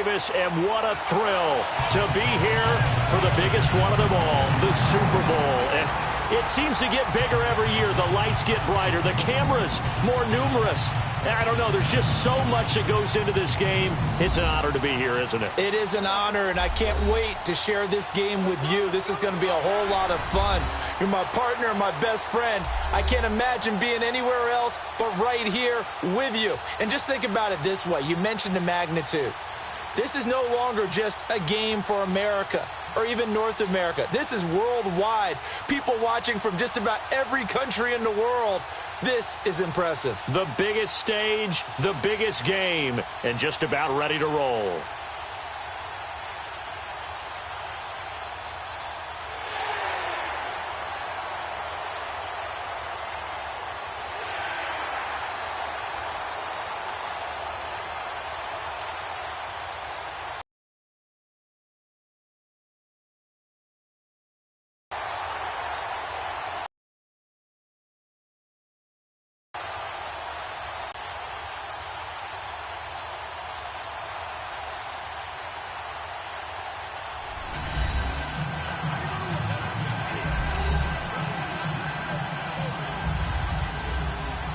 Davis, and what a thrill to be here for the biggest one of them all, the Super Bowl. And it seems to get bigger every year. The lights get brighter. The cameras more numerous. I don't know. There's just so much that goes into this game. It's an honor to be here, isn't it? It is an honor, and I can't wait to share this game with you. This is going to be a whole lot of fun. You're my partner, my best friend. I can't imagine being anywhere else but right here with you. And just think about it this way. You mentioned the magnitude. This is no longer just a game for America or even North America. This is worldwide. People watching from just about every country in the world. This is impressive. The biggest stage, the biggest game, and just about ready to roll.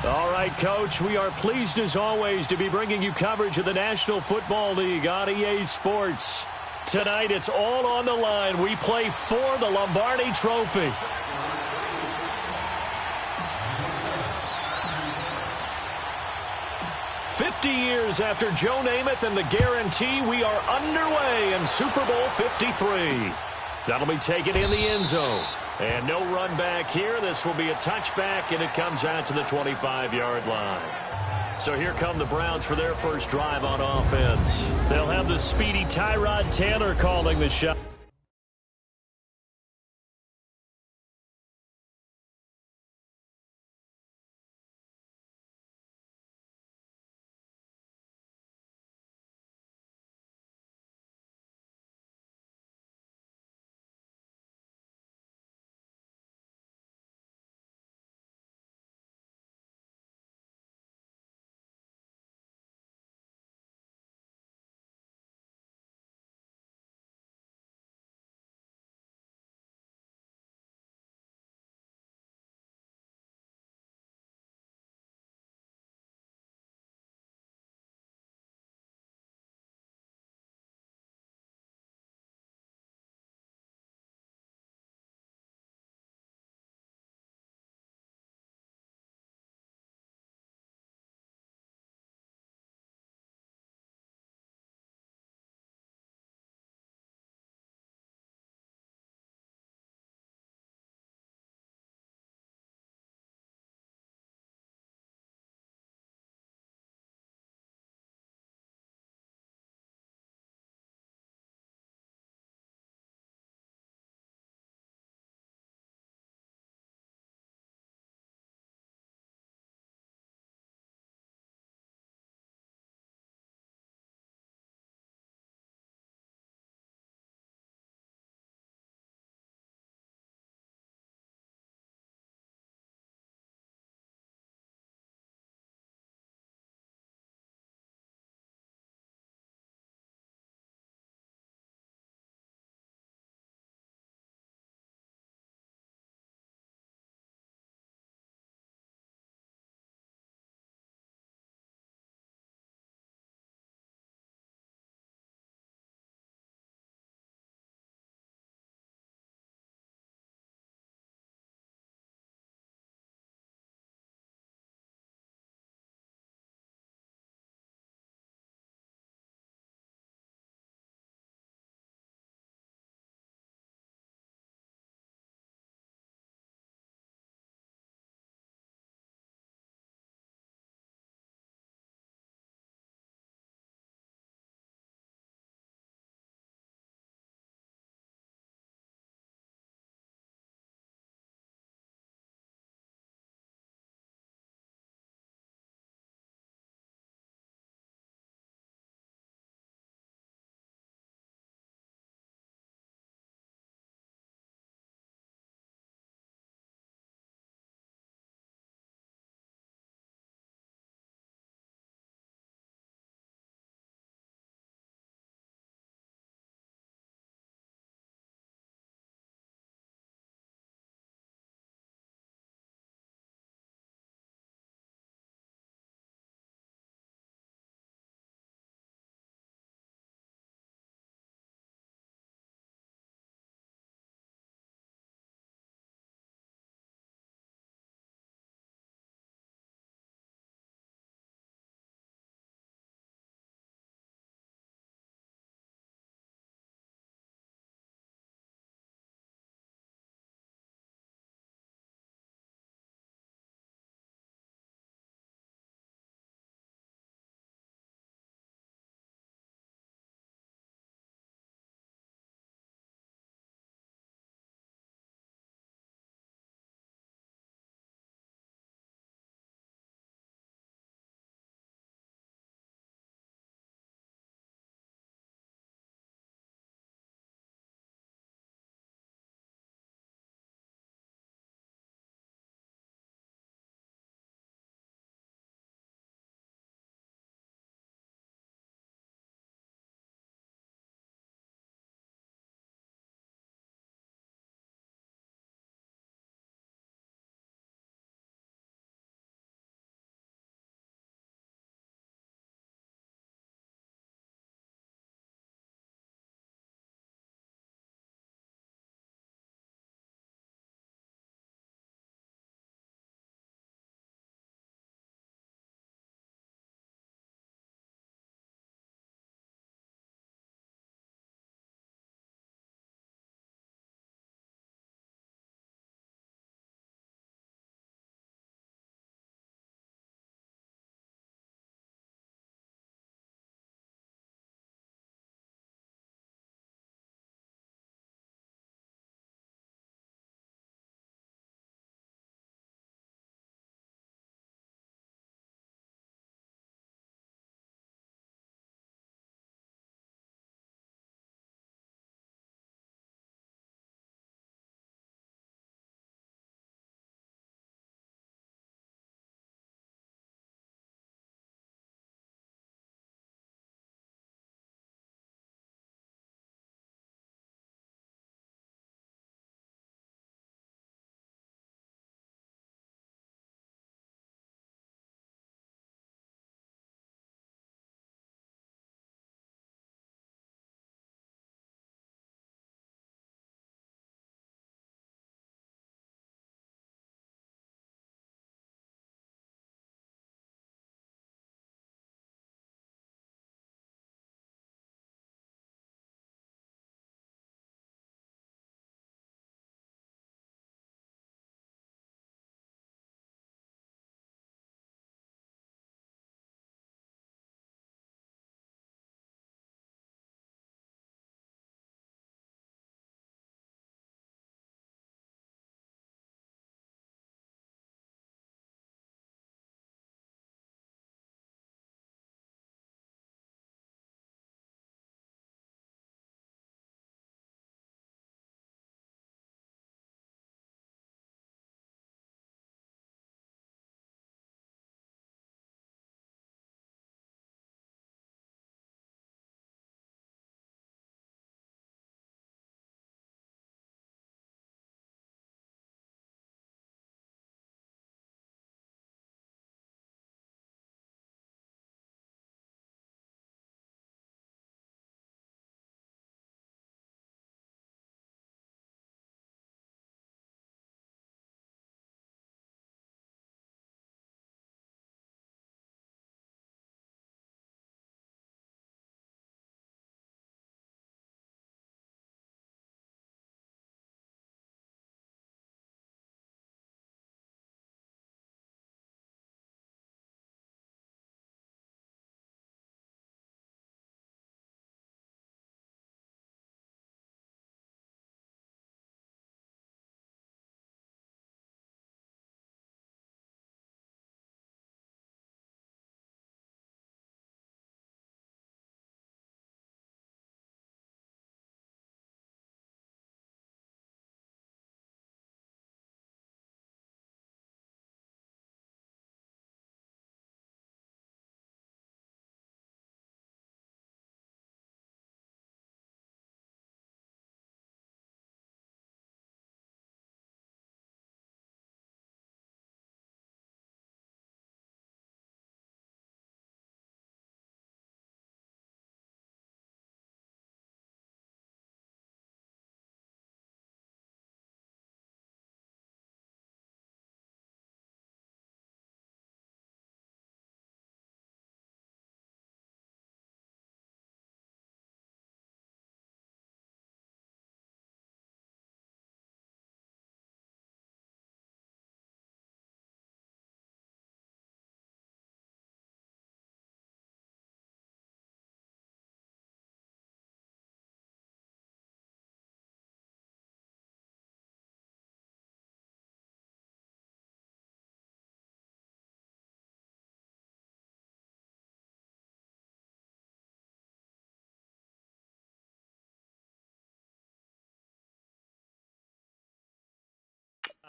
All right, Coach, we are pleased as always to be bringing you coverage of the National Football League on EA Sports. Tonight, it's all on the line. We play for the Lombardi Trophy. "50 years after Joe Namath and the guarantee, we are underway in Super Bowl 53. That'll be taken in the end zone. And no run back here. This will be a touchback, and it comes out to the 25-yard line. So here come the Browns for their first drive on offense. They'll have the speedy Tyrod Taylor calling the shot.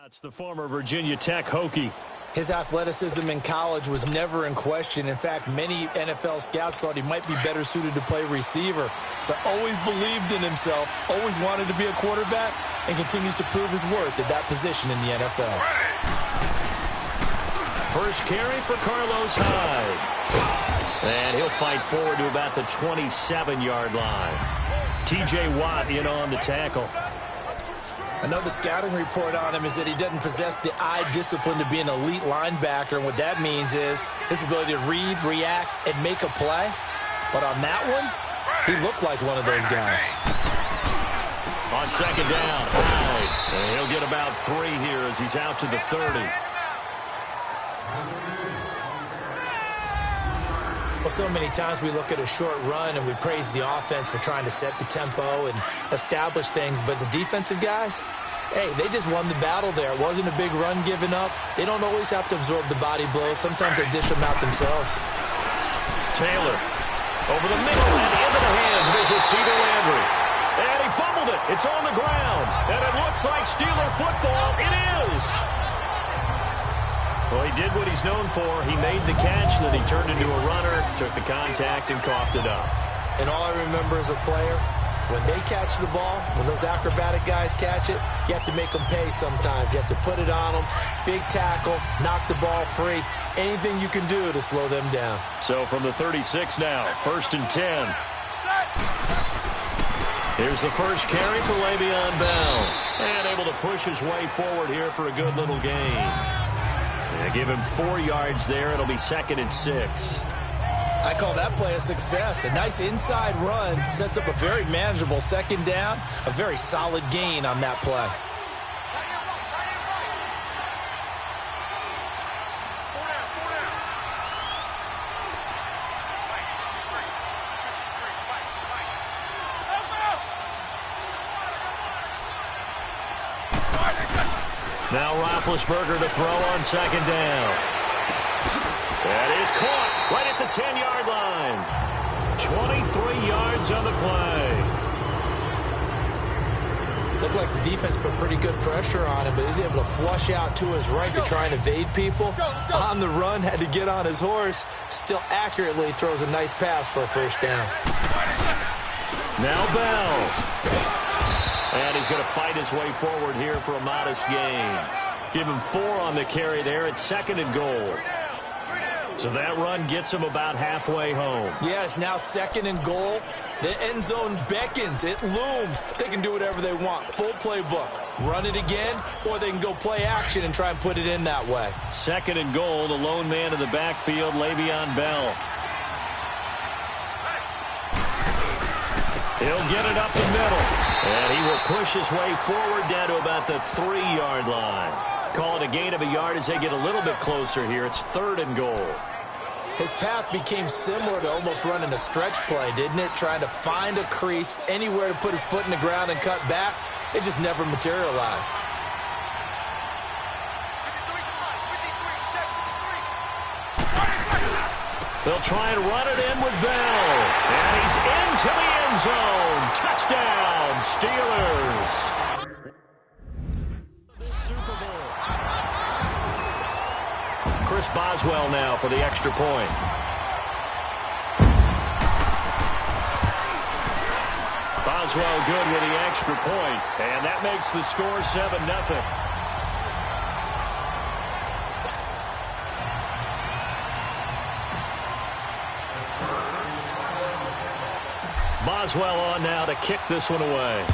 It's the former Virginia Tech Hokie. His athleticism in college was never in question. In fact, many NFL scouts thought he might be better suited to play receiver, but always believed in himself, always wanted to be a quarterback, and continues to prove his worth at that position in the NFL. First carry for Carlos Hyde. And he'll fight forward to about the 27-yard line. T.J. Watt in on the tackle. I know the scouting report on him is that he doesn't possess the eye discipline to be an elite linebacker, and what that means is his ability to read, react, and make a play. But on that one, he looked like one of those guys. On second down, Hyde. And he'll get about 3 here as he's out to the 30. Well, so many times we look at a short run and we praise the offense for trying to set the tempo and establish things, but the defensive guys, hey, they just won the battle there. It wasn't a big run given up. They don't always have to absorb the body blows. Sometimes they dish them out themselves. Taylor over the middle and into the hands of his receiver Landry. And he fumbled it. It's on the ground. And it looks like Steeler football. It is. Well, he did what he's known for. He made the catch, then he turned into a runner, took the contact, and coughed it up. And all I remember as a player, when they catch the ball, when those acrobatic guys catch it, you have to make them pay sometimes. You have to put it on them, big tackle, knock the ball free, anything you can do to slow them down. So from the 36 now, 1st and 10. Here's the first carry for Le'Veon Bell. And able to push his way forward here for a good little gain. Give him 4 yards there. It'll be 2nd and 6. I call that play a success. A nice inside run sets up a very manageable second down. A very solid gain on that play. Now Roethlisberger to throw on second down. That is caught right at the 10-yard line. 23 yards on the play. Looked like the defense put pretty good pressure on him, but he's able to flush out to his right to try and evade people. On the run, had to get on his horse. Still accurately throws a nice pass for a first down. Now Bell. And he's going to fight his way forward here for a modest gain. Give him 4 on the carry there. It's 2nd and goal. So that run gets him about halfway home. Yeah, it's now 2nd and goal. The end zone beckons. It looms. They can do whatever they want. Full playbook. Run it again, or they can go play action and try and put it in that way. 2nd and goal. The lone man in the backfield, Le'Veon Bell. He'll get it up the middle. And he will push his way forward down to about the 3-yard line. Call it a gain of a yard as they get a little bit closer here. It's 3rd and goal. His path became similar to almost running a stretch play, didn't it? Trying to find a crease, anywhere to put his foot in the ground and cut back. It just never materialized. They'll try and run it in with Bell. And he's into the end zone. Touchdown, Steelers. Super Bowl. Chris Boswell now for the extra point. Boswell good with the extra point. And that makes the score 7-0. Boswell on now to kick this one away.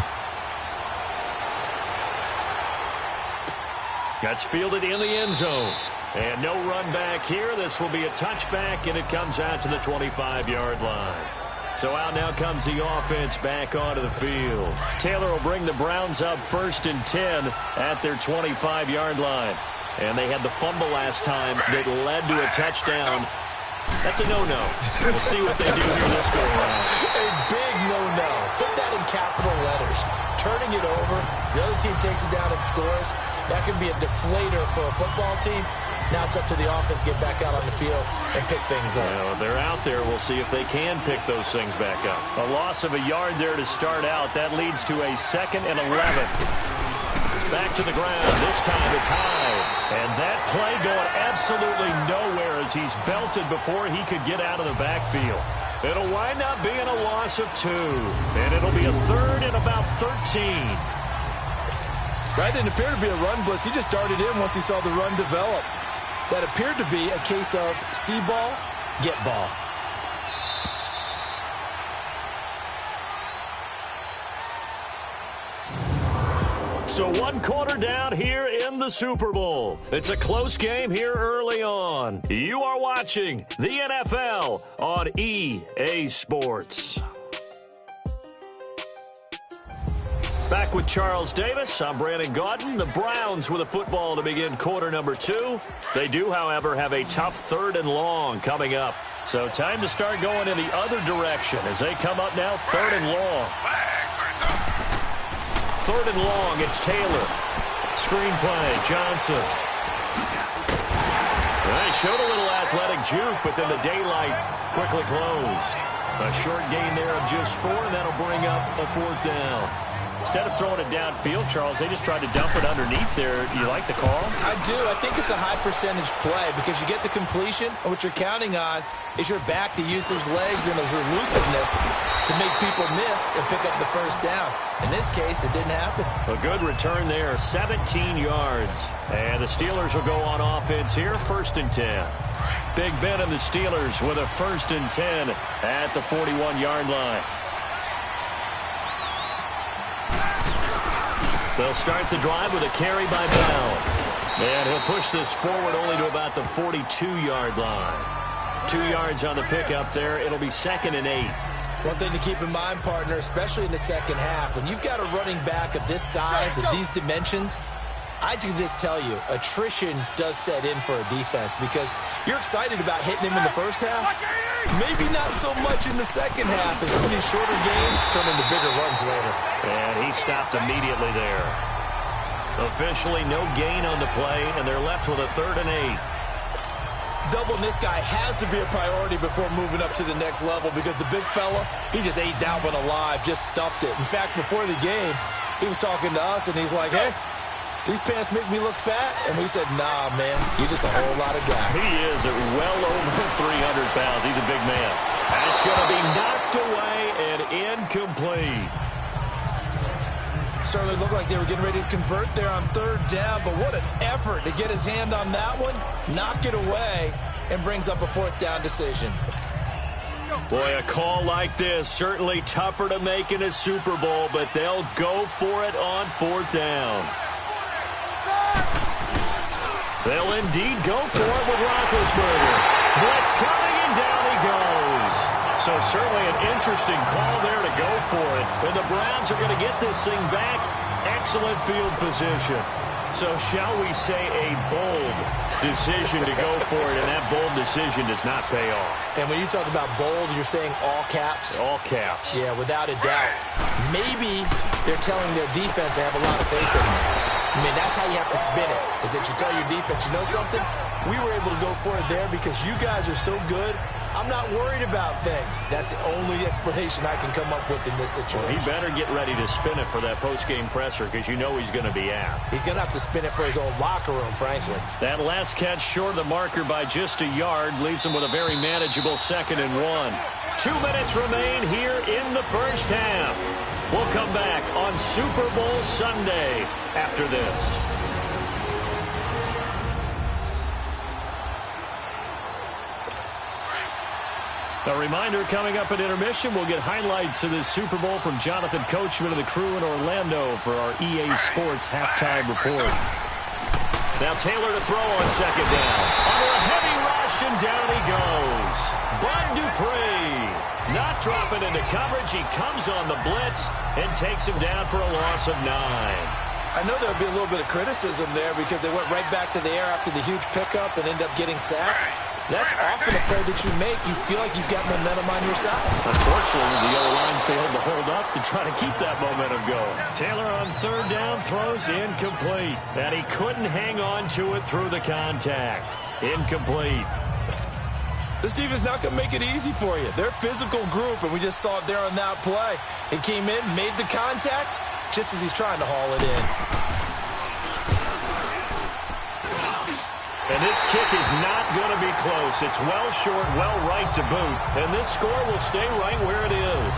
That's fielded in the end zone. And no run back here. This will be a touchback, and it comes out to the 25-yard line. So out now comes the offense back onto the field. Taylor will bring the Browns up 1st and 10 at their 25-yard line. And they had the fumble last time that led to a touchdown. That's a no-no. We'll see what they do here this go around. A big no-no. Put that in capital letters. Turning it over, the other team takes it down and scores. That can be a deflator for a football team. Now it's up to the offense to get back out on the field and pick things up. Well, they're out there. We'll see if they can pick those things back up. A loss of a yard there to start out. That leads to a 2nd and 11. Back to the ground. This time it's high. And that play going absolutely nowhere as he's belted before he could get out of the backfield. It'll wind up being a loss of 2. And it'll be a third and about 13. That didn't appear to be a run blitz. He just darted in once he saw the run develop. That appeared to be a case of see ball, get ball. So 1 quarter down here in the Super Bowl. It's a close game here early on. You are watching the NFL on EA Sports. Back with Charles Davis, I'm Brandon Gaudin. The Browns with a football to begin quarter number 2. They do, however, have a tough 3rd and long coming up. So time to start going in the other direction as they come up now 3rd and long. 3rd and long, it's Taylor. Screenplay, Johnson. They showed a little athletic juke, but then the daylight quickly closed. A short gain there of just 4, and that'll bring up a 4th down. Instead of throwing it downfield, Charles, they just tried to dump it underneath there. You like the call? I do. I think it's a high percentage play because you get the completion, and what you're counting on is your back to use his legs and his elusiveness to make people miss and pick up the 1st down. In this case, it didn't happen. A good return there, 17 yards. And the Steelers will go on offense here, 1st and 10. Big Ben and the Steelers with a 1st and 10 at the 41-yard line. They'll start the drive with a carry by Bell. And he'll push this forward only to about the 42-yard line. 2 yards on the pickup there. It'll be 2nd and 8. One thing to keep in mind, partner, especially in the second half, when you've got a running back of this size, of these dimensions, I can just tell you, attrition does set in for a defense because you're excited about hitting him in the first half. Maybe not so much in the second half as some of these shorter gains turn into bigger runs later. And he stopped immediately there. Officially no gain on the play, and they're left with a 3rd and 8. Doubling this guy has to be a priority before moving up to the next level because the big fella, he just ate that one alive, just stuffed it. In fact, before the game, he was talking to us, and he's like, hey, these pants make me look fat? And we said, nah, man, you're just a whole lot of guy. He is at well over 300 pounds. He's a big man. And it's going to be knocked away and incomplete. Certainly looked like they were getting ready to convert there on 3rd down, but what an effort to get his hand on that one, knock it away, and brings up a 4th down decision. Boy, a call like this, certainly tougher to make in a Super Bowl, but they'll go for it on 4th down. They'll indeed go for it with Roethlisberger. Blitz coming, and down he goes. So certainly an interesting call there to go for it. And the Browns are going to get this thing back. Excellent field position. So shall we say a bold decision to go for it, and that bold decision does not pay off. And when you talk about bold, you're saying all caps? All caps. Yeah, without a doubt. Maybe they're telling their defense they have a lot of faith in them. I mean, that's how you have to spin it, is that you tell your defense, you know something? We were able to go for it there because you guys are so good. I'm not worried about things. That's the only explanation I can come up with in this situation. Well, he better get ready to spin it for that post-game presser because you know he's going to be out. He's going to have to spin it for his own locker room, frankly. That last catch short of the marker by just a yard leaves him with a very manageable 2nd and 1. 2 minutes remain here in the first half. We'll come back on Super Bowl Sunday after this. A reminder, coming up at intermission, we'll get highlights of this Super Bowl from Jonathan Coachman and the crew in Orlando for our EA Sports halftime report. Now Taylor to throw on 2nd down. Under a heavy rush, and down he goes. Bud Dupree not dropping into coverage. He comes on the blitz and takes him down for a loss of 9. I know there'll be a little bit of criticism there because they went right back to the air after the huge pickup and end up getting sacked. That's often a play that you make. You feel like you've got momentum on your side. Unfortunately, the O-line failed to hold up to try to keep that momentum going. Taylor on 3rd down throws incomplete. And he couldn't hang on to it through the contact. Incomplete. This defense is not going to make it easy for you. They're a physical group, and we just saw it there on that play. He came in, made the contact, just as he's trying to haul it in. And this kick is not going to be close. It's well short, well right to boot. And this score will stay right where it is.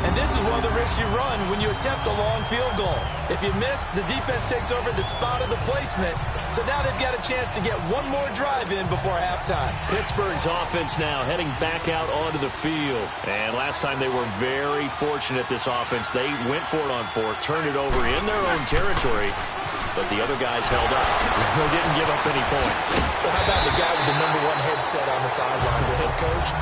And this is one of the risks you run when you attempt a long field goal. If you miss, the defense takes over the spot of the placement. So now they've got a chance to get one more drive in before halftime. Pittsburgh's offense now heading back out onto the field. And last time they were very fortunate, this offense. They went for it on fourth, turned it over in their own territory. But the other guys held up. They didn't give up any points. So how about the guy with the #1 headset on the sidelines, the head coach?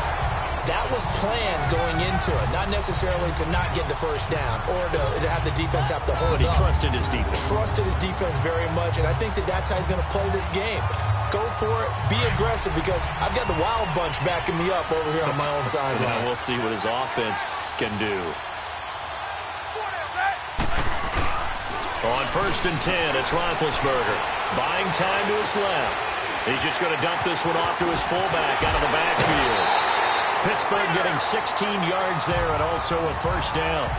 That was planned going into it, not necessarily to not get the first down or to have the defense have to hold up. But he up. trusted his defense. Trusted his defense very much, and I think that's how he's going to play this game. Go for it, be aggressive, because I've got the wild bunch backing me up over here on my own sideline. Now we'll see what his offense can do. On 1st and 10, it's Roethlisberger. Buying time to his left. He's just going to dump this one off to his fullback out of the backfield. Pittsburgh getting 16 yards there and also a first down.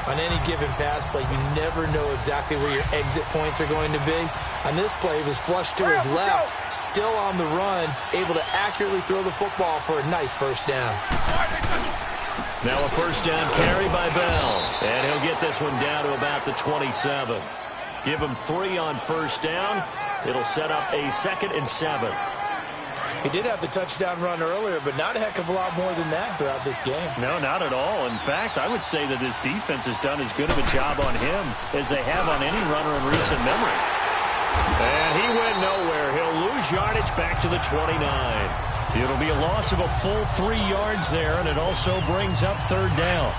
On any given pass play, you never know exactly where your exit points are going to be. On this play, he was flushed to his left, still on the run, able to accurately throw the football for a nice first down. Now a first down carry by Bell. And he'll get this one down to about the 27. Give him 3 on first down. It'll set up a 2nd and 7. He did have the touchdown run earlier, but not a heck of a lot more than that throughout this game. No, not at all. In fact, I would say that this defense has done as good of a job on him as they have on any runner in recent memory. And he went nowhere. He'll lose yardage back to the 29. It'll be a loss of a full 3 yards there, and it also brings up 3rd down.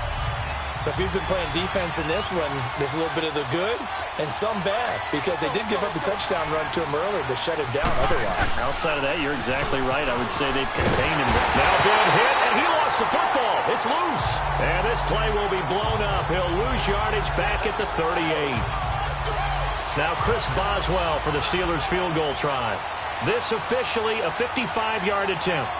So if you've been playing defense in this one, there's a little bit of the good and some bad, because they did give up the touchdown run to him earlier, but shut him down otherwise. Outside of that, you're exactly right. I would say they've contained him. Now big hit, and he lost the football. It's loose. And this play will be blown up. He'll lose yardage back at the 38. Now Chris Boswell for the Steelers field goal try. This officially a 55-yard attempt.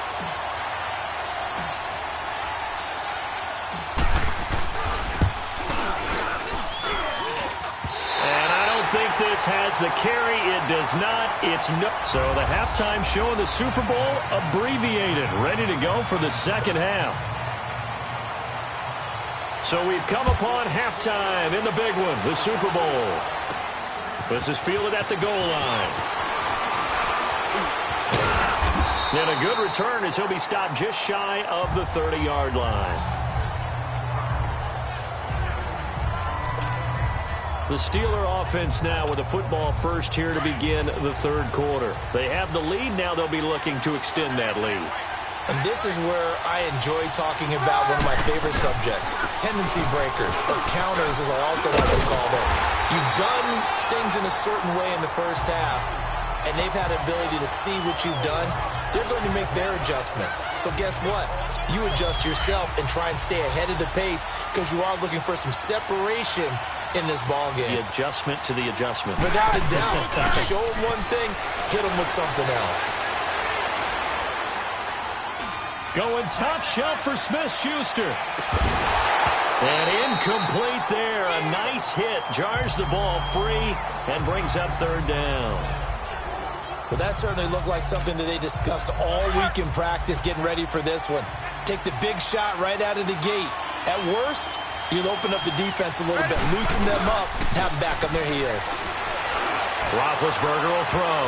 This has the carry. It does not. It's no. So the halftime show in the Super Bowl abbreviated, ready to go for the second half. So we've come upon halftime in the big one, the Super Bowl. This is fielded at the goal line. And a good return as he'll be stopped just shy of the 30-yard line. The Steeler offense now with a football first here to begin the 3rd quarter. They have the lead. Now they'll be looking to extend that lead. And this is where I enjoy talking about one of my favorite subjects, tendency breakers, or counters as I also like to call them. You've done things in a certain way in the first half, and they've had the ability to see what you've done. They're going to make their adjustments. So guess what? You adjust yourself and try and stay ahead of the pace, because you are looking for some separation in this ball game. The adjustment to the adjustment. Without a doubt. Show them one thing, hit them with something else. Going top shelf for Smith-Schuster. And incomplete there. A nice hit. Jars the ball free and brings up 3rd down. Well, that certainly looked like something that they discussed all week in practice getting ready for this one. Take the big shot right out of the gate. At worst, you'll open up the defense a little bit, loosen them up, have them back on their heels. Roethlisberger will throw.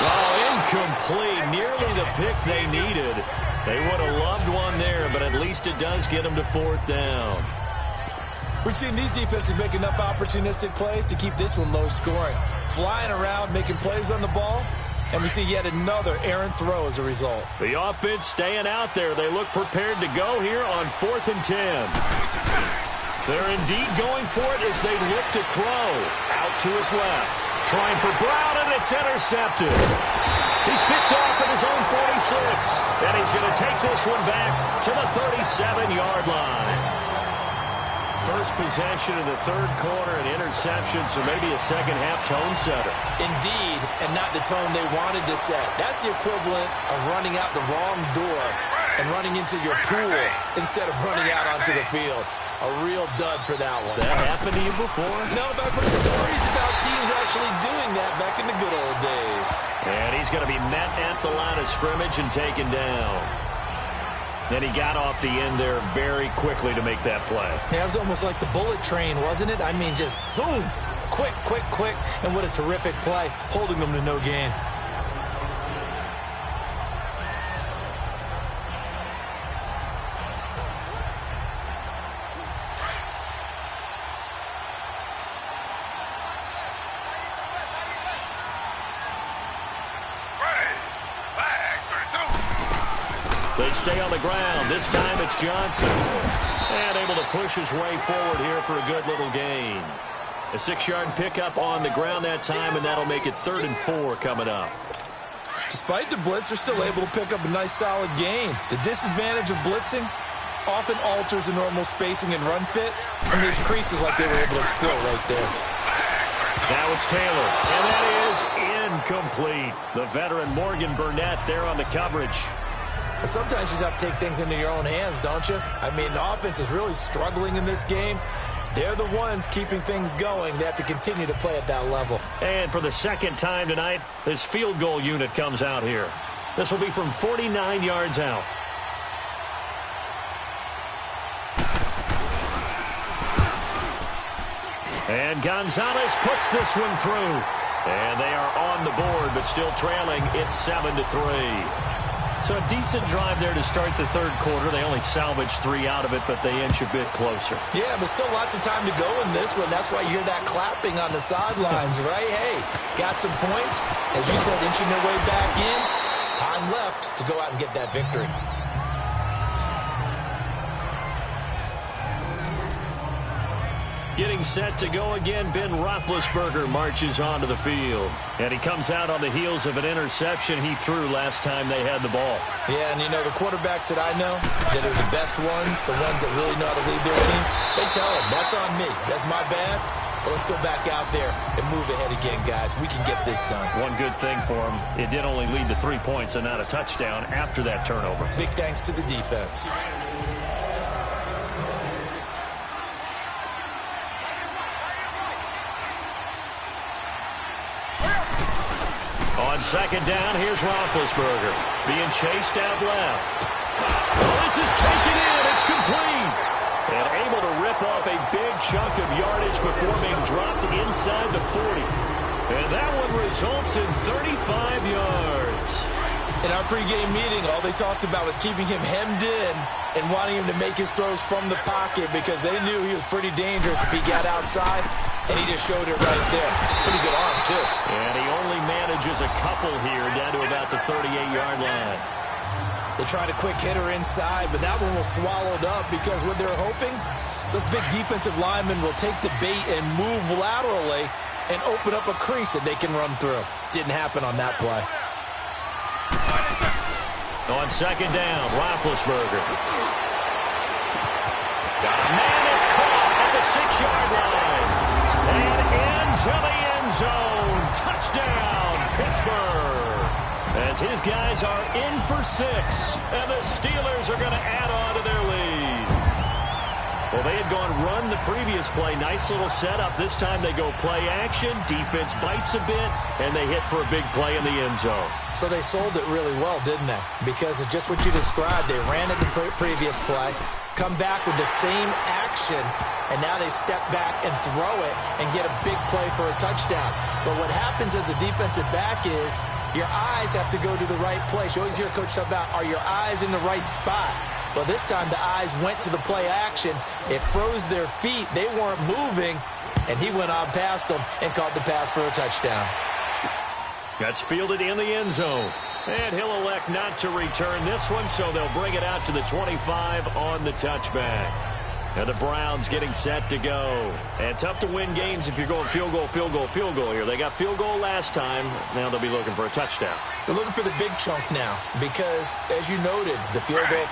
Oh, incomplete. Nearly the pick they needed. They would have loved one there, but at least it does get them to 4th down. We've seen these defenses make enough opportunistic plays to keep this one low scoring. Flying around, making plays on the ball, and we see yet another errant throw as a result. The offense staying out there. They look prepared to go here on 4th and 10. They're indeed going for it as they look to throw. Out to his left. Trying for Brown, and it's intercepted. He's picked off at his own 46, and he's going to take this one back to the 37-yard line. First possession of the 3rd quarter, an interception, so maybe a second-half tone setter. Indeed, and not the tone they wanted to set. That's the equivalent of running out the wrong door and running into your pool instead of running out onto the field. A real dud for that one. Has that happened to you before? No, but I've heard stories about teams actually doing that back in the good old days. And he's going to be met at the line of scrimmage and taken down. Then he got off the end there very quickly to make that play. Yeah, it was almost like the bullet train, wasn't it? I mean, just zoom. Quick, quick, quick. And what a terrific play, holding them to no gain. They stay on the ground. This time it's Johnson. And able to push his way forward here for a good little gain. A 6-yard pickup on the ground that time, and that'll make it 3rd and 4 coming up. Despite the blitz, they're still able to pick up a nice, solid gain. The disadvantage of blitzing often alters the normal spacing and run fits, and leaves creases like they were able to exploit right there. Now it's Taylor, and that is incomplete. The veteran Morgan Burnett there on the coverage. Sometimes you just have to take things into your own hands, don't you? I mean, the offense is really struggling in this game. They're the ones keeping things going. They have to continue to play at that level. And for the second time tonight, this field goal unit comes out here. This will be from 49 yards out. And Gonzalez puts this one through. And they are on the board, but still trailing. It's 7-3. So a decent drive there to start the third quarter. They only salvaged 3 out of it, but they inch a bit closer. Yeah, but still lots of time to go in this one. That's why you hear that clapping on the sidelines, right? Hey, got some points. As you said, inching their way back in. Time left to go out and get that victory. Getting set to go again, Ben Roethlisberger marches onto the field. And he comes out on the heels of an interception he threw last time they had the ball. Yeah, and you know, the quarterbacks that I know that are the best ones, the ones that really know how to lead their team, they tell them, that's on me. That's my bad. But let's go back out there and move ahead again, guys. We can get this done. One good thing for him, it did only lead to 3 points and not a touchdown after that turnover. Big thanks to the defense. On second down, here's Roethlisberger being chased out left. This is taken in. It's complete. And able to rip off a big chunk of yardage before being dropped inside the 40. And that one results in 35 yards. In our pregame meeting, all they talked about was keeping him hemmed in and wanting him to make his throws from the pocket because they knew he was pretty dangerous if he got outside, and he just showed it right there. Pretty good arm, too. And he only manages a couple here down to about the 38-yard line. They tried a quick hitter inside, but that one was swallowed up because what they're hoping, those big defensive linemen will take the bait and move laterally and open up a crease that they can run through. Didn't happen on that play. On second down, Roethlisberger. Got a man that's caught at the 6-yard line. And into the end zone. Touchdown, Pittsburgh. As his guys are in for 6. And the Steelers are going to add on to their lead. Well, they had gone run the previous play. Nice little setup. This time they go play action. Defense bites a bit, and they hit for a big play in the end zone. So they sold it really well, didn't they? Because of just what you described. They ran it the previous play, come back with the same action, and now they step back and throw it and get a big play for a touchdown. But what happens as a defensive back is your eyes have to go to the right place. You always hear a coach talk about, are your eyes in the right spot? Well, this time the eyes went to the play action. It froze their feet. They weren't moving, and he went on past them and caught the pass for a touchdown. That's fielded in the end zone. And he'll elect not to return this one, so they'll bring it out to the 25 on the touchback. And the Browns getting set to go. And tough to win games if you're going field goal, field goal, field goal here. They got field goal last time. Now they'll be looking for a touchdown. They're looking for the big chunk now because, as you noted, the field goal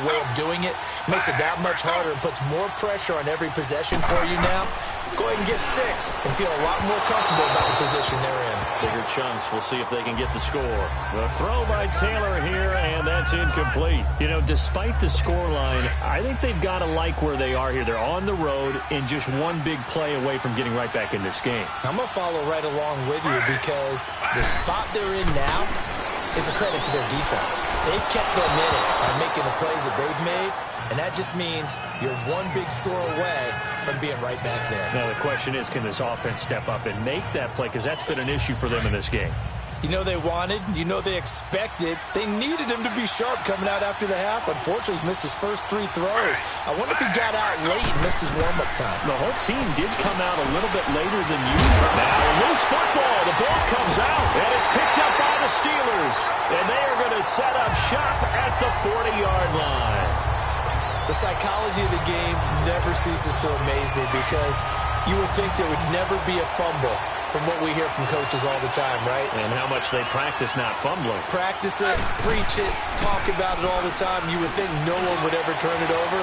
way of doing it Makes it that much harder and puts more pressure on every possession for you now. Go ahead and get 6 and feel a lot more comfortable about the position they're in. Bigger chunks. We'll see if they can get the score. The throw by Taylor here, and that's incomplete. You know, despite the scoreline, I think they've got to like where they are here. They're on the road and just one big play away from getting right back in this game. I'm going to follow right along with you because the spot they're in now is a credit to their defense. They've kept them in it by making the plays that they've made, and that just means you're one big score away from being right back there. Now the question is, can this offense step up and make that play? Because that's been an issue for them in this game. You know they wanted, you know they expected. They needed him to be sharp coming out after the half. Unfortunately, he's missed his first 3 throws. I wonder if he got out late and missed his warm-up time. The whole team did come out a little bit later than usual. Now, loose football. The ball comes out, and it's picked up by the Steelers. And they are going to set up shop at the 40-yard line. The psychology of the game never ceases to amaze me because you would think there would never be a fumble from what we hear from coaches all the time, right? And how much they practice not fumbling. Practice it, preach it, talk about it all the time. You would think no one would ever turn it over.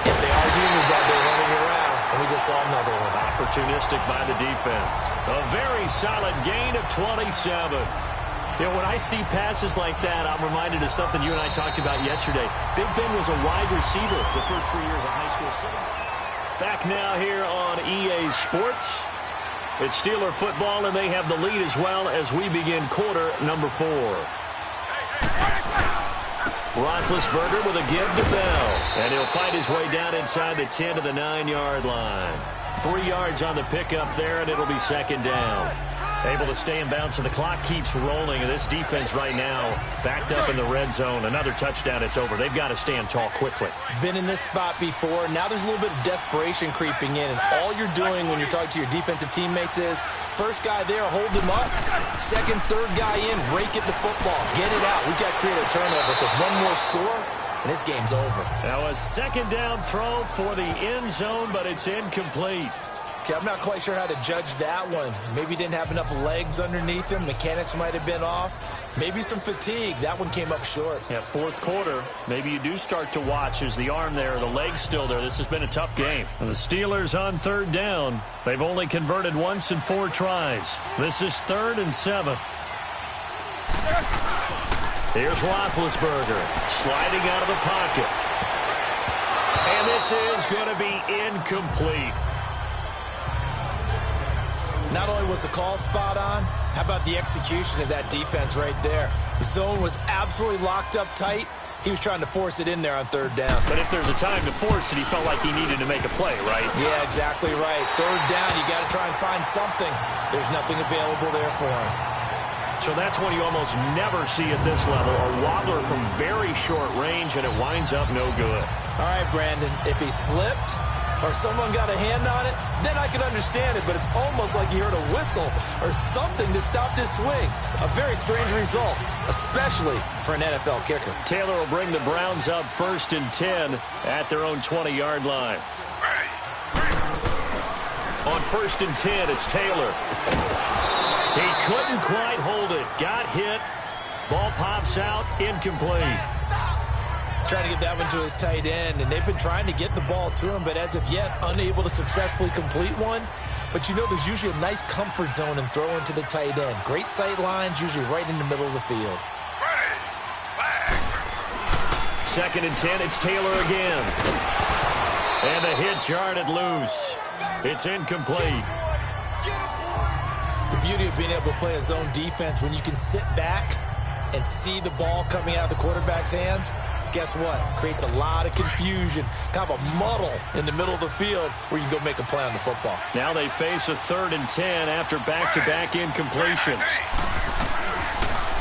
If they are humans out there running around, and we just saw another one. Opportunistic by the defense. A very solid gain of 27. You know, when I see passes like that, I'm reminded of something you and I talked about yesterday. Big Ben was a wide receiver the first 3 years of high school. Back now here on EA Sports. It's Steeler football, and they have the lead as well as we begin quarter number 4. Roethlisberger with a give to Bell, and he'll find his way down inside the 10 to the 9-yard line. 3 yards on the pickup there, and it'll be second down. Able to stay in bounds, so the clock keeps rolling. And this defense right now backed up in the red zone. Another touchdown, it's over. They've got to stand tall quickly. Been in this spot before. Now there's a little bit of desperation creeping in. And all you're doing when you're talking to your defensive teammates is, first guy there, hold him up. Second, third guy in, rake at the football. Get it out. We've got to create a turnover because one more score, and this game's over. Now a second down throw for the end zone, but it's incomplete. Okay, I'm not quite sure how to judge that one. Maybe didn't have enough legs underneath him. Mechanics might have been off. Maybe some fatigue. That one came up short. Yeah, fourth quarter. Maybe you do start to watch. Is the arm there, the leg's still there? This has been a tough game. And the Steelers on third down. They've only converted once in 4 tries. This is 3rd and 7. Here's Roethlisberger sliding out of the pocket. And this is going to be incomplete. Not only was the call spot on, how about the execution of that defense right there? The zone was absolutely locked up tight. He was trying to force it in there on third down. But if there's a time to force it, he felt like he needed to make a play, right? Yeah, exactly right. Third down, you got to try and find something. There's nothing available there for him. So that's one you almost never see at this level. A wobbler from very short range, and it winds up no good. All right, Brandon, if he slipped or someone got a hand on it, then I can understand it, but it's almost like he heard a whistle or something that stopped his swing. A very strange result, especially for an NFL kicker. Taylor will bring the Browns up 1st and 10 at their own 20-yard line. On 1st and 10, it's Taylor. He couldn't quite hold it. Got hit. Ball pops out. Incomplete. Trying to get that one to his tight end, and they've been trying to get the ball to him, but as of yet, unable to successfully complete one. But you know there's usually a nice comfort zone in throwing to the tight end. Great sight lines, usually right in the middle of the field. 2nd and 10, it's Taylor again. And the hit jarred it loose. It's incomplete. The beauty of being able to play a zone defense when you can sit back and see the ball coming out of the quarterback's hands, guess what? Creates a lot of confusion, kind of a muddle in the middle of the field where you can go make a play on the football. Now they face a 3rd and 10 after back-to-back incompletions.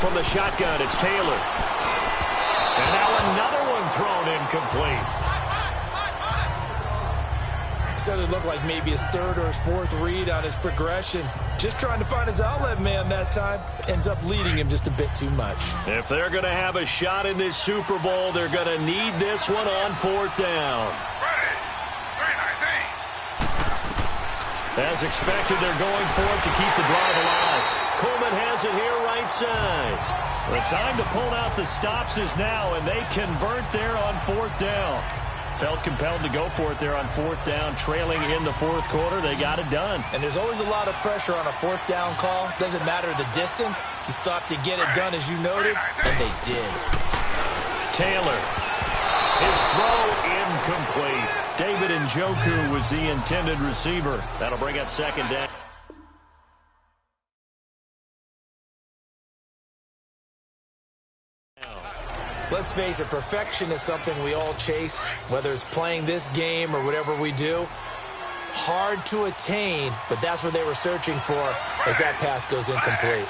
From the shotgun, it's Taylor. And now another one thrown incomplete. Started to look like maybe his 3rd or his 4th read on his progression. Just trying to find his outlet man that time. Ends up leading him just a bit too much. If they're going to have a shot in this Super Bowl, they're going to need this one on 4th down. As expected, they're going for it to keep the drive alive. Coleman has it here right side. The time to pull out the stops is now, and they convert there on 4th down. Felt compelled to go for it there on fourth down, trailing in the fourth quarter. They got it done. And there's always a lot of pressure on a fourth down call. Doesn't matter the distance. You still have to get it done, as you noted, and they did. Taylor. His throw incomplete. David Njoku was the intended receiver. That'll bring up second down. Let's face it, perfection is something we all chase, whether it's playing this game or whatever we do. Hard to attain, but that's what they were searching for as that pass goes incomplete.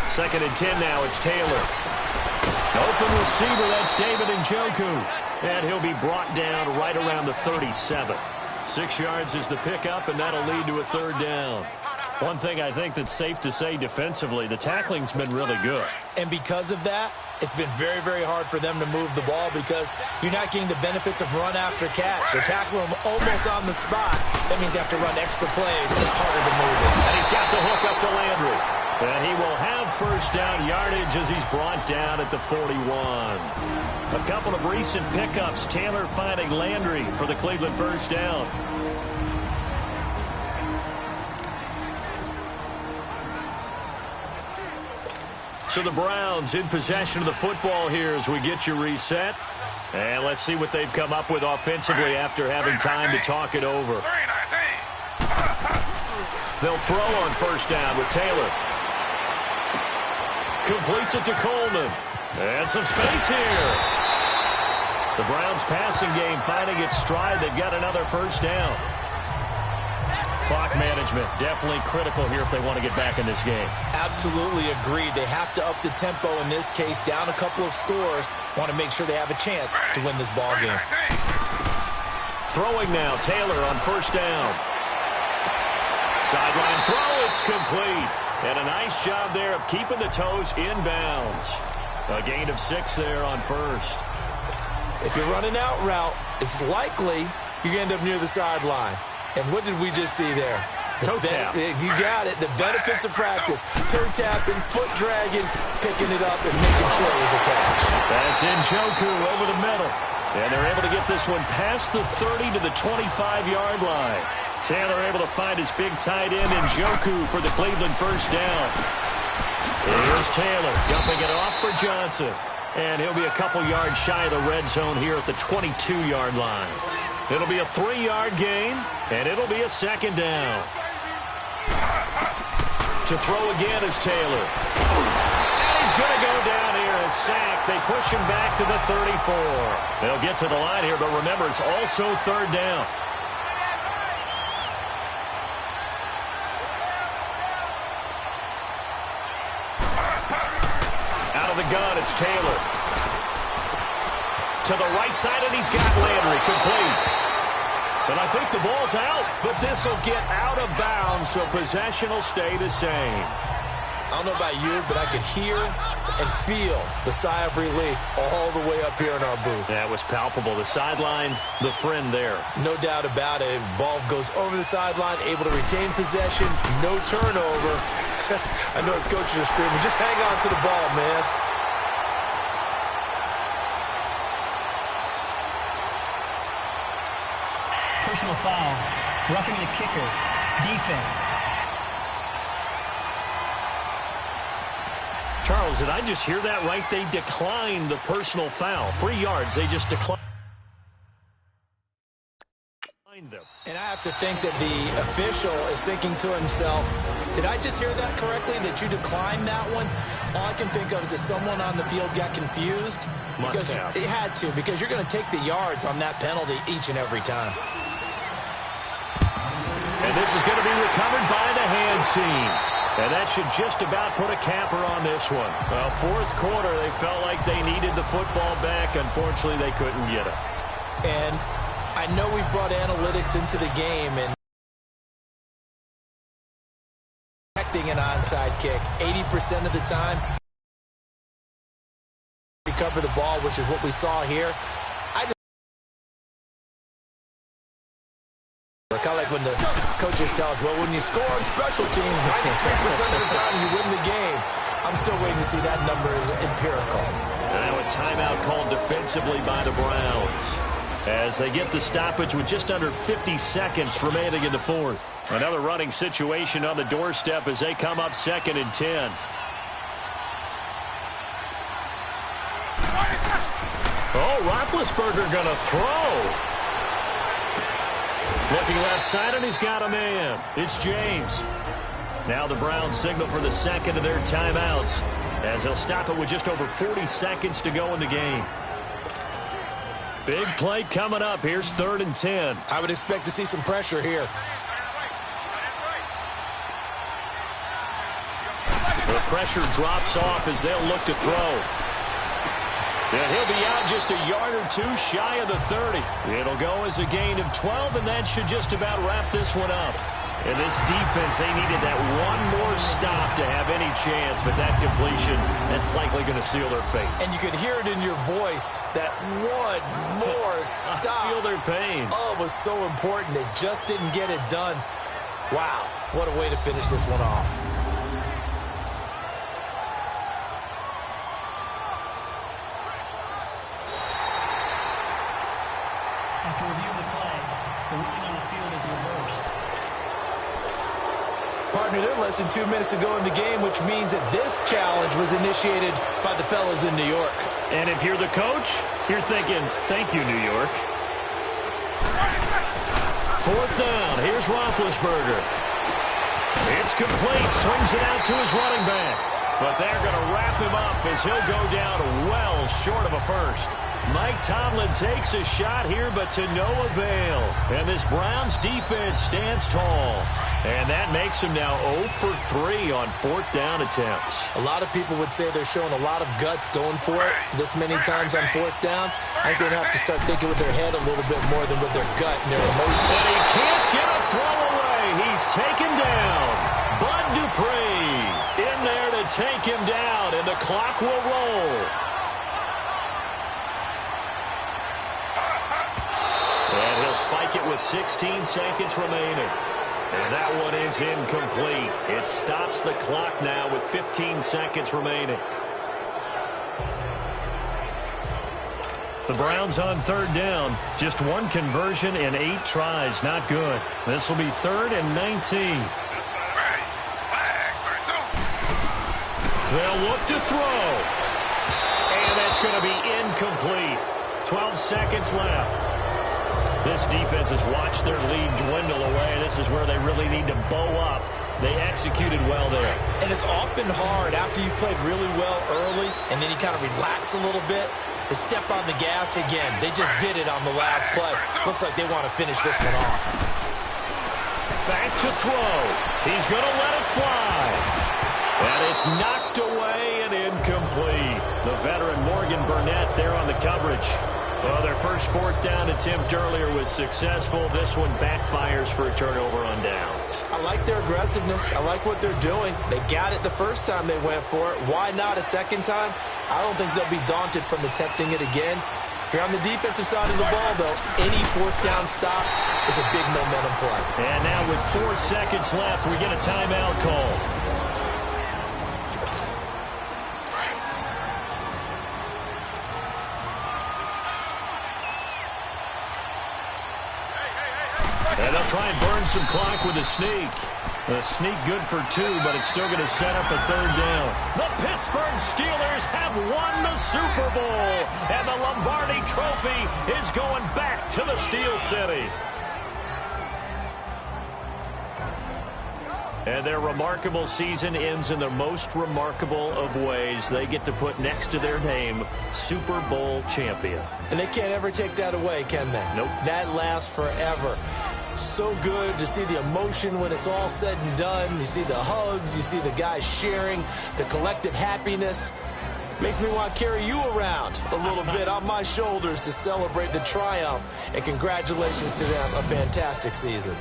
2nd and 10 now. It's Taylor. Open receiver, that's David Njoku. And he'll be brought down right around the 37. 6 yards is the pickup, and that'll lead to a third down. One thing I think that's safe to say defensively, the tackling's been really good. And because of that, it's been very, very hard for them to move the ball because you're not getting the benefits of run after catch. They're tackling them almost on the spot. That means you have to run extra plays. It's harder to move it. And he's got the hook up to Landry. And he will have first down yardage as he's brought down at the 41. A couple of recent pickups. Taylor finding Landry for the Cleveland first down. So the Browns in possession of the football here as we get you reset. And let's see what they've come up with offensively after having time to talk it over. They'll throw on first down with Taylor. Completes it to Coleman. And some space here. The Browns passing game finding its stride. They've got another first down. Clock management definitely critical here if they want to get back in this game. Absolutely agreed. They have to up the tempo in this case, down a couple of scores. Want to make sure they have a chance to win this ball game. Throwing now, Taylor on first down. Sideline throw, it's complete. And a nice job there of keeping the toes in bounds. A gain of 6 there on first. If you're running out route, it's likely you're going to end up near the sideline. And what did we just see there? Toe tap. You got it. The benefits of practice. Toe tapping, foot dragging, picking it up, and making sure it was a catch. That's Njoku over the middle. And they're able to get this one past the 30 to the 25-yard line. Taylor able to find his big tight end Njoku for the Cleveland first down. Here's Taylor dumping it off for Johnson. And he'll be a couple yards shy of the red zone here at the 22-yard line. It'll be a 3-yard gain, and it'll be a second down. To throw again is Taylor. And he's going to go down here, a sack. They push him back to the 34. They'll get to the line here, but remember, it's also third down. Out of the gun, it's Taylor. To the right side, and he's got Landry complete. And I think the ball's out, but this will get out of bounds, so possession will stay the same. I don't know about you, but I could hear and feel the sigh of relief all the way up here in our booth. That was palpable. The sideline, the friend there. No doubt about it. Ball goes over the sideline, able to retain possession, no turnover. I know his coaches are screaming, just hang on to the ball, man. Personal foul, roughing the kicker, defense. Charles, did I just hear that right? They declined the personal foul. 3 yards, they just declined them. And I have to think that the official is thinking to himself, did I just hear that correctly, that you declined that one? All I can think of is that someone on the field got confused. Must have. It had to, because you're going to take the yards on that penalty each and every time. And this is going to be recovered by the hands team. And that should just about put a capper on this one. Well, fourth quarter, they felt like they needed the football back. Unfortunately, they couldn't get it. And I know we brought analytics into the game and expecting an onside kick 80% of the time. Recover the ball, which is what we saw here. Kind of like when the coaches tell us, well, when you score on special teams, 93% of the time you win the game. I'm still waiting to see that number is empirical. Now a timeout called defensively by the Browns, as they get the stoppage with just under 50 seconds remaining in the fourth. Another running situation on the doorstep as they come up 2nd and 10. Oh, Roethlisberger going to throw. Looking left side, and he's got a man. It's James. Now the Browns signal for the second of their timeouts, as they'll stop it with just over 40 seconds to go in the game. Big play coming up. Here's 3rd and 10. I would expect to see some pressure here. The pressure drops off as they'll look to throw. And he'll be out just a yard or two shy of the 30. It'll go as a gain of 12, and that should just about wrap this one up. And this defense, they needed that one more stop to have any chance, but that completion, that's likely going to seal their fate. And you could hear it in your voice, that one more stop. I feel their pain. Oh, it was so important. They just didn't get it done. Wow, what a way to finish this one off. After review of the play, the ruling on the field is reversed. Partner, they're less than 2 minutes to go in the game, which means that this challenge was initiated by the fellas in New York. And if you're the coach, you're thinking, thank you, New York. 4th down. Here's Roethlisberger. It's complete. Swings it out to his running back. But they're going to wrap him up as he'll go down well short of a first. Mike Tomlin takes a shot here, but to no avail. And this Browns defense stands tall. And that makes him now 0 for 3 on 4th down attempts. A lot of people would say they're showing a lot of guts going for it this many times on 4th down. I think they'd have to start thinking with their head a little bit more than with their gut and their emotion. And he can't get a throw away. He's taken down. Bud Dupree in there to take him down, and the clock will roll. And he'll spike it with 16 seconds remaining. And that one is incomplete. It stops the clock now with 15 seconds remaining. The Browns on 3rd down. Just one conversion and 8 tries. Not good. This will be 3rd and 19. They'll look to throw. And that's going to be incomplete. 12 seconds left. This defense has watched their lead dwindle away. This is where they really need to bow up. They executed well there. And it's often hard after you've played really well early and then you kind of relax a little bit to step on the gas again. They just did it on the last play. Looks like they want to finish this one off. Back to throw. He's going to let it fly. And it's knocked away and incomplete. The veteran Morgan Burnett there on the coverage. Well, their first 4th down attempt earlier was successful. This one backfires for a turnover on downs. I like their aggressiveness. I like what they're doing. They got it the first time they went for it. Why not a second time? I don't think they'll be daunted from attempting it again. If you're on the defensive side of the ball, though, any 4th down stop is a big momentum play. And now with 4 seconds left, we get a timeout call. And they'll try and burn some clock with a sneak. A sneak good for 2, but it's still going to set up a 3rd down. The Pittsburgh Steelers have won the Super Bowl, and the Lombardi Trophy is going back to the Steel City. And their remarkable season ends in the most remarkable of ways. They get to put next to their name, Super Bowl champion. And they can't ever take that away, can they? Nope. That lasts forever. So good to see the emotion when it's all said and done. You see the hugs, you see the guys sharing, the collective happiness. Makes me want to carry you around a little bit on my shoulders to celebrate the triumph. And congratulations to them, a fantastic season.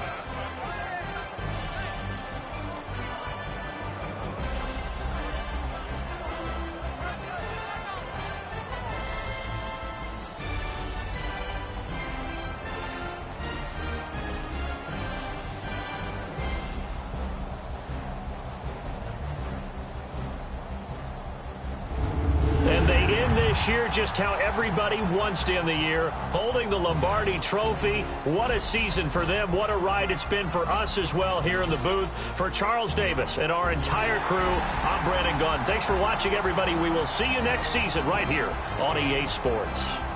And they end this year just how everybody wants to end the year, holding the Lombardi Trophy. What a season for them. What a ride it's been for us as well here in the booth. For Charles Davis and our entire crew, I'm Brandon Gunn. Thanks for watching, everybody. We will see you next season right here on EA Sports.